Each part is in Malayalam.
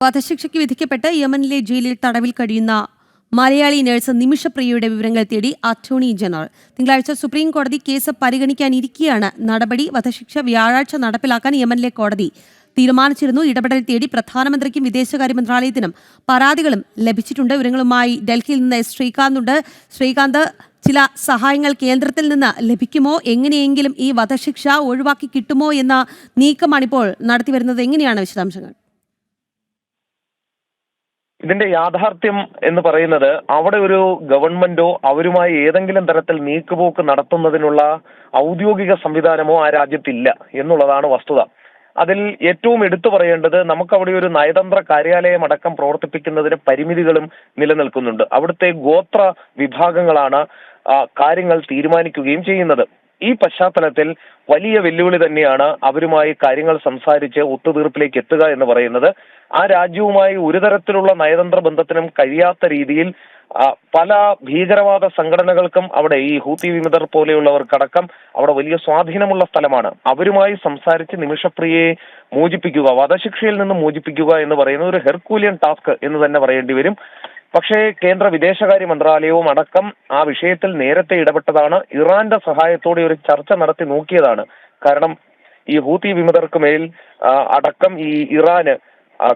വധശിക്ഷയ്ക്ക് വിധിക്കപ്പെട്ട് യമനിലെ ജയിലിൽ തടവിൽ കഴിയുന്ന മലയാളി നഴ്സ് നിമിഷപ്രിയയുടെ വിവരങ്ങൾ തേടി അറ്റോർണി ജനറൽ. തിങ്കളാഴ്ച സുപ്രീം കോടതി കേസ് പരിഗണിക്കാനിരിക്കെയാണ് നടപടി. വധശിക്ഷ വ്യാഴാഴ്ച നടപ്പിലാക്കാൻ യമനിലെ കോടതി തീരുമാനിച്ചിരുന്നു. ഇടപെടൽ തേടി പ്രധാനമന്ത്രിക്കും വിദേശകാര്യ മന്ത്രാലയത്തിനും പരാതികളും ലഭിച്ചിട്ടുണ്ട്. വിവരങ്ങളുമായി ഡൽഹിയിൽ നിന്ന് ശ്രീകാന്ത് ഉണ്ട്. ശ്രീകാന്ത്, ചില സഹായങ്ങൾ കേന്ദ്രത്തിൽ നിന്ന് ലഭിക്കുമോ? എങ്ങനെയെങ്കിലും ഈ വധശിക്ഷ ഒഴിവാക്കി കിട്ടുമോ എന്ന നീക്കമാണിപ്പോൾ നടത്തിവരുന്നത്. എങ്ങനെയാണ് വിശദാംശങ്ങൾ? ഇതിന്റെ യാഥാർത്ഥ്യം എന്ന് പറയുന്നത് അവിടെ ഒരു ഗവൺമെന്റോ അവരുമായി ഏതെങ്കിലും തരത്തിൽ നീക്കുപോക്ക് നടത്തുന്നതിനുള്ള ഔദ്യോഗിക സംവിധാനമോ ആ രാജ്യത്തില്ല എന്നുള്ളതാണ് വസ്തുത. അതിൽ ഏറ്റവും എടുത്തു പറയേണ്ടത് നമുക്കവിടെ ഒരു നയതന്ത്ര കാര്യാലയം അടക്കം പ്രവർത്തിപ്പിക്കുന്നതിന് പരിമിതികളും നിലനിൽക്കുന്നുണ്ട്. അവിടുത്തെ ഗോത്ര വിഭാഗങ്ങളാണ് കാര്യങ്ങൾ തീരുമാനിക്കുകയും ചെയ്യുന്നത്. ഈ പശ്ചാത്തലത്തിൽ വലിയ വെല്ലുവിളി തന്നെയാണ് അവരുമായി കാര്യങ്ങൾ സംസാരിച്ച് ഒത്തുതീർപ്പിലേക്ക് എത്തുക എന്ന് പറയുന്നത്. ആ രാജ്യവുമായി ഒരു തരത്തിലുള്ള നയതന്ത്ര ബന്ധത്തിനും കഴിയാത്ത രീതിയിൽ പല ഭീകരവാദ സംഘടനകൾക്കും അവിടെ ഈ ഹൂത്തി വിമതർ പോലെയുള്ളവർക്കടക്കം അവിടെ വലിയ സ്വാധീനമുള്ള സ്ഥലമാണ്. അവരുമായി സംസാരിച്ച് നിമിഷപ്രിയയെ മോചിപ്പിക്കുക, വധശിക്ഷയിൽ നിന്ന് മോചിപ്പിക്കുക എന്ന് പറയുന്നത് ഒരു ഹെർക്കൂലിയൻ ടാസ്ക് എന്ന് തന്നെ പറയേണ്ടി വരും. പക്ഷേ കേന്ദ്ര വിദേശകാര്യ മന്ത്രാലയവും അടക്കം ആ വിഷയത്തിൽ നേരത്തെ ഇടപെട്ടതാണ്. ഇറാന്റെ സഹായത്തോടെ ഒരു ചർച്ച നടത്തി നോക്കിയതാണ്. കാരണം ഈ ഹൂത്തി വിമതർക്ക് മേൽ അടക്കം ഈ ഇറാന്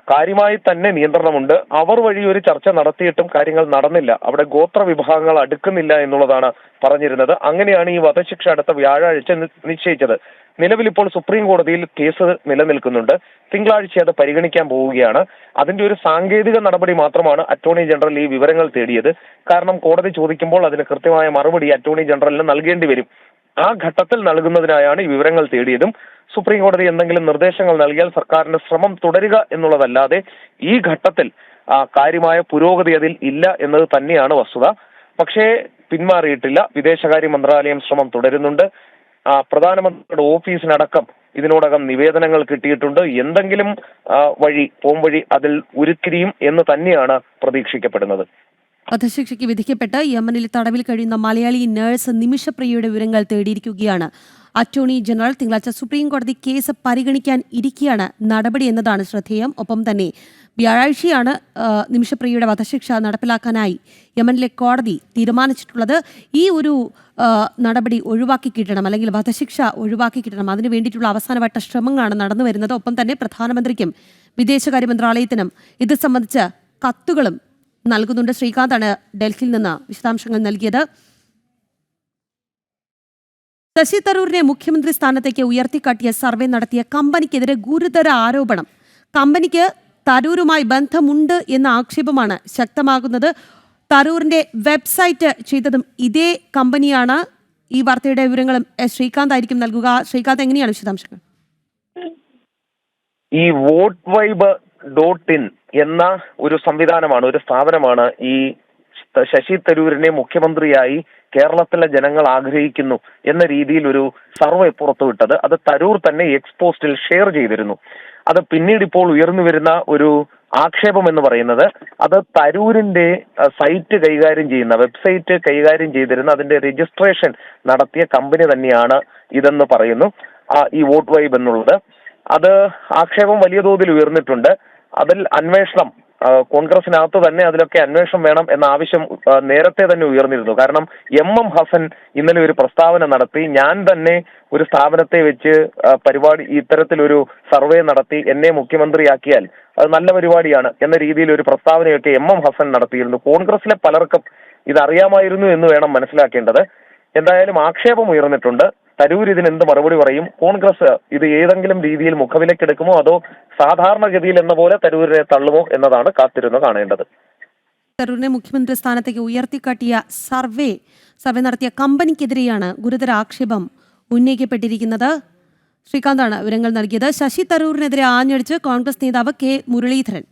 കാര്യമായി തന്നെ നിയന്ത്രണമുണ്ട്. അവർ വഴി ഒരു ചർച്ച നടത്തിയിട്ടും കാര്യങ്ങൾ നടന്നില്ല. അവിടെ ഗോത്ര വിഭാഗങ്ങൾ അടുക്കുന്നില്ല എന്നുള്ളതാണ് പറഞ്ഞിരുന്നത്. അങ്ങനെയാണ് ഈ വധശിക്ഷ അടുത്ത വ്യാഴാഴ്ച നിശ്ചയിച്ചത്. നിലവിൽ ഇപ്പോൾ സുപ്രീം കോടതിയിൽ കേസ് നിലനിൽക്കുന്നുണ്ട്. തിങ്കളാഴ്ച അത് പരിഗണിക്കാൻ പോവുകയാണ്. അതിന്റെ ഒരു സാങ്കേതിക നടപടി മാത്രമാണ് അറ്റോർണി ജനറൽ ഈ വിവരങ്ങൾ തേടിയത്. കാരണം കോടതി ചോദിക്കുമ്പോൾ അതിന് കൃത്യമായ മറുപടി അറ്റോർണി ജനറലിന് നൽകേണ്ടി വരും. ആ ഘട്ടത്തിൽ നൽകുന്നതിനായാണ് ഈ വിവരങ്ങൾ തേടിയതും. സുപ്രീം കോടതി എന്തെങ്കിലും നിർദ്ദേശങ്ങൾ നൽകിയാൽ സർക്കാരിന്റെ ശ്രമം തുടരുക എന്നുള്ളതല്ലാതെ ഈ ഘട്ടത്തിൽ കാര്യമായ പുരോഗതി അതിൽ ഇല്ല എന്നത് തന്നെയാണ് വസ്തുത. പക്ഷേ പിന്മാറിയിട്ടില്ല. വിദേശകാര്യ മന്ത്രാലയം ശ്രമം തുടരുന്നുണ്ട്. പ്രധാനമന്ത്രിയുടെ ഓഫീസിനടക്കം ഇതിനോടകം നിവേദനങ്ങൾ കിട്ടിയിട്ടുണ്ട്. എന്തെങ്കിലും പോംവഴി അതിൽ ഉരുത്തിരിയും എന്ന് തന്നെയാണ് പ്രതീക്ഷിക്കപ്പെടുന്നത്. വധശിക്ഷയ്ക്ക് വിധിക്കപ്പെട്ട് യമനിൽ തടവിൽ കഴിയുന്ന മലയാളി നഴ്സ് നിമിഷപ്രിയയുടെ വിവരങ്ങൾ തേടിയിരിക്കുകയാണ് അറ്റോർണി ജനറൽ. തിങ്കളാഴ്ച സുപ്രീം കോടതി കേസ് പരിഗണിക്കാൻ ഇരിക്കെയാണ് നടപടി എന്നതാണ് ശ്രദ്ധേയം. ഒപ്പം തന്നെ വ്യാഴാഴ്ചയാണ് നിമിഷപ്രിയയുടെ വധശിക്ഷ നടപ്പിലാക്കാനായി യമനിലെ കോടതി തീരുമാനിച്ചിട്ടുള്ളത്. ഈ ഒരു നടപടി ഒഴിവാക്കി കിട്ടണം, അല്ലെങ്കിൽ വധശിക്ഷ ഒഴിവാക്കി കിട്ടണം, അതിനു വേണ്ടിയിട്ടുള്ള അവസാനവട്ട ശ്രമങ്ങളാണ് നടന്നു വരുന്നത്. ഒപ്പം തന്നെ പ്രധാനമന്ത്രിക്കും വിദേശകാര്യ മന്ത്രാലയത്തിനും ഇത് സംബന്ധിച്ച് കത്തുകളും നൽകുന്നുണ്ട്. ശ്രീകാന്താണ് ഡൽഹിയിൽ നിന്ന് വിശദാംശങ്ങൾ നൽകിയത്. ശശി തരൂരിനെ മുഖ്യമന്ത്രി സ്ഥാനത്തേക്ക് ഉയർത്തിക്കാട്ടിയ സർവേ നടത്തിയ കമ്പനിക്കെതിരെ ഗുരുതര ആരോപണം. കമ്പനിക്ക് തരൂരുമായി ബന്ധമുണ്ട് എന്ന ആക്ഷേപമാണ് ശക്തമാകുന്നത്. തരൂരിന്റെ വെബ്സൈറ്റ് ചെയ്തതും ഇതേ കമ്പനിയാണ്. ഈ വാർത്തയുടെ വിവരങ്ങളും ശ്രീകാന്ത് ആയിരിക്കും നൽകുക. ശ്രീകാന്ത്, എങ്ങനെയാണ് വിശദാംശങ്ങൾ? ഈ votvib.in എന്ന ഒരു സംവിധാനമാണ്, ഒരു സ്ഥാപനമാണ് ഈ ശശി തരൂരിനെ മുഖ്യമന്ത്രിയായി കേരളത്തിലെ ജനങ്ങൾ ആഗ്രഹിക്കുന്നു എന്ന രീതിയിൽ ഒരു സർവേ പുറത്തുവിട്ടത്. അത് തരൂർ തന്നെ എക്സ്പോസ്റ്റിൽ ഷെയർ ചെയ്തിരുന്നു. അത് പിന്നീട് ഇപ്പോൾ ഉയർന്നു വരുന്ന ഒരു ആക്ഷേപം എന്ന് പറയുന്നത് അത് തരൂരിന്റെ സൈറ്റ് കൈകാര്യം ചെയ്യുന്ന, വെബ്സൈറ്റ് കൈകാര്യം ചെയ്തിരുന്ന, അതിന്റെ രജിസ്ട്രേഷൻ നടത്തിയ കമ്പനി തന്നെയാണ് ഇതെന്ന് പറയുന്നു. ഈ വോട്ട് എന്നുള്ളത് അത് ആക്ഷേപം വലിയ തോതിൽ ഉയർന്നിട്ടുണ്ട്. അതിൽ അന്വേഷണം, കോൺഗ്രസിനകത്ത് തന്നെ അതിലൊക്കെ അന്വേഷണം വേണം എന്ന ആവശ്യം നേരത്തെ തന്നെ ഉയർന്നിരുന്നു. കാരണം എം ഹസൻ ഇന്നലെ ഒരു പ്രസ്താവന നടത്തി, ഞാൻ തന്നെ ഒരു സ്ഥാപനത്തെ വെച്ച് പരിപാടി ഇത്തരത്തിലൊരു സർവേ നടത്തി എന്നെ മുഖ്യമന്ത്രിയാക്കിയാൽ അത് നല്ല പരിപാടിയാണ് എന്ന രീതിയിൽ ഒരു പ്രസ്താവനയൊക്കെ എം ഹസൻ നടത്തിയിരുന്നു. കോൺഗ്രസിലെ പലർക്കും ഇതറിയാമായിരുന്നു എന്ന് വേണം മനസ്സിലാക്കേണ്ടത്. എന്തായാലും ആക്ഷേപം ഉയർന്നിട്ടുണ്ട്. തരൂർ ഇതിന് എന്ത് മറുപടി പറയും? കോൺഗ്രസ് ഇത് ഏതെങ്കിലും രീതിയിൽ മുഖവിലക്കെടുക്കുമോ അതോ സാധാരണഗതിയിൽ എന്ന പോലെ തരൂരിനെ തള്ളുമോ എന്നതാണ് കാത്തിരുന്ന് കാണേണ്ടത്. തരൂരിനെ മുഖ്യമന്ത്രി സ്ഥാനത്തേക്ക് ഉയർത്തിക്കാട്ടിയ സർവേ നടത്തിയ കമ്പനിക്കെതിരെയാണ് ഗുരുതര ആക്ഷേപം ഉന്നയിക്കപ്പെട്ടിരിക്കുന്നത്. ശ്രീകാന്താണ് വിവരങ്ങൾ നൽകിയത്. ശശി തരൂരിനെതിരെ ആഞ്ഞടിച്ച് കോൺഗ്രസ് നേതാവ് കെ മുരളീധരൻ